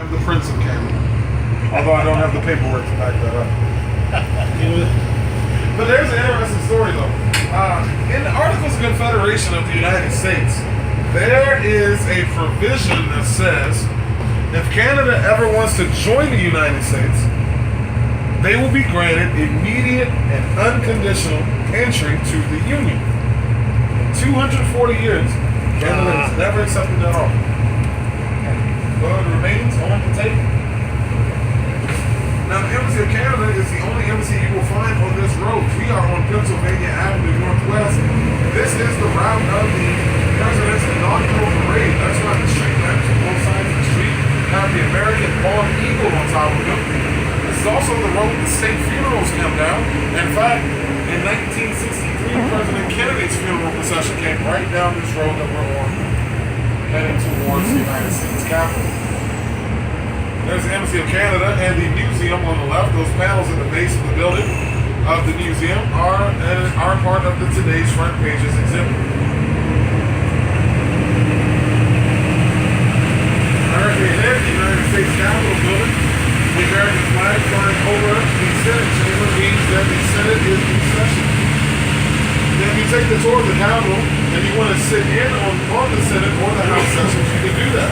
I'm the Prince of Canada. Although I don't have the paperwork to back that up. But there's an interesting story though. In the Articles of Confederation of the United States, there is a provision that says if Canada ever wants to join the United States, they will be granted immediate and unconditional entry to the Union. In 240 years, Canada has never accepted that offer. But it remains on the table. Now, the Embassy of Canada is the only embassy you will find on this road. We are on Pennsylvania Avenue Northwest. This is the route of the President's inaugural parade. That's why the street lamps on both sides of the street have the American bald eagle on top of them. This is also the road the state funerals come down. In fact, in 1963, President Kennedy's funeral procession came right down this road that we're on, heading towards the United States Capitol. There's the Embassy of Canada and the museum on the left. Those panels at the base of the building of the museum are part of the today's front pages exhibit. Directly ahead, the United States Capitol building. The American flag flying over the Senate chamber means that the Senate is in session. Then you take the tour of the Capitol and you want to sit in on the Senate or the House sessions, you can do that.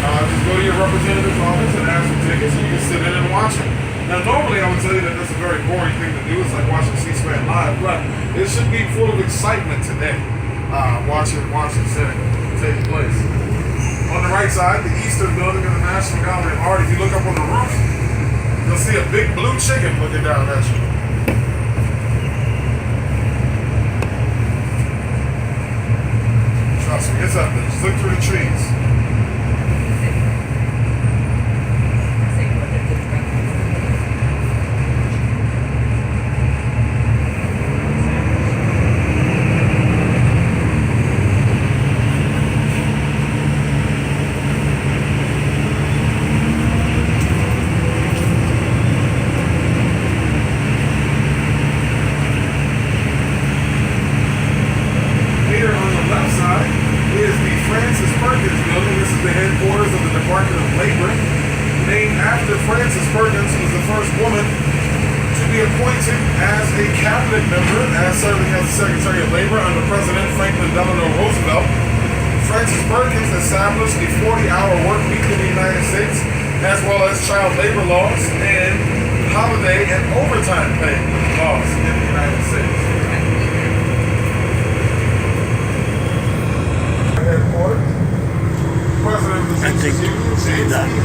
Just go to your representative's office and ask for tickets and you can sit in and watch it. Now normally I would tell you that that's a very boring thing to do. It's like watching C-SPAN live, but it should be full of excitement today. Watching Senate take place. On the right side, the eastern building of the National Gallery of Art. If you look up on the roof, you'll see a big blue chicken looking down at you. Trust me, it's up there. Just look through the trees. Established a 40-hour work week in the United States, as well as child labor laws and holiday and overtime pay laws in the United States. Headquarters, President of the Union, James E.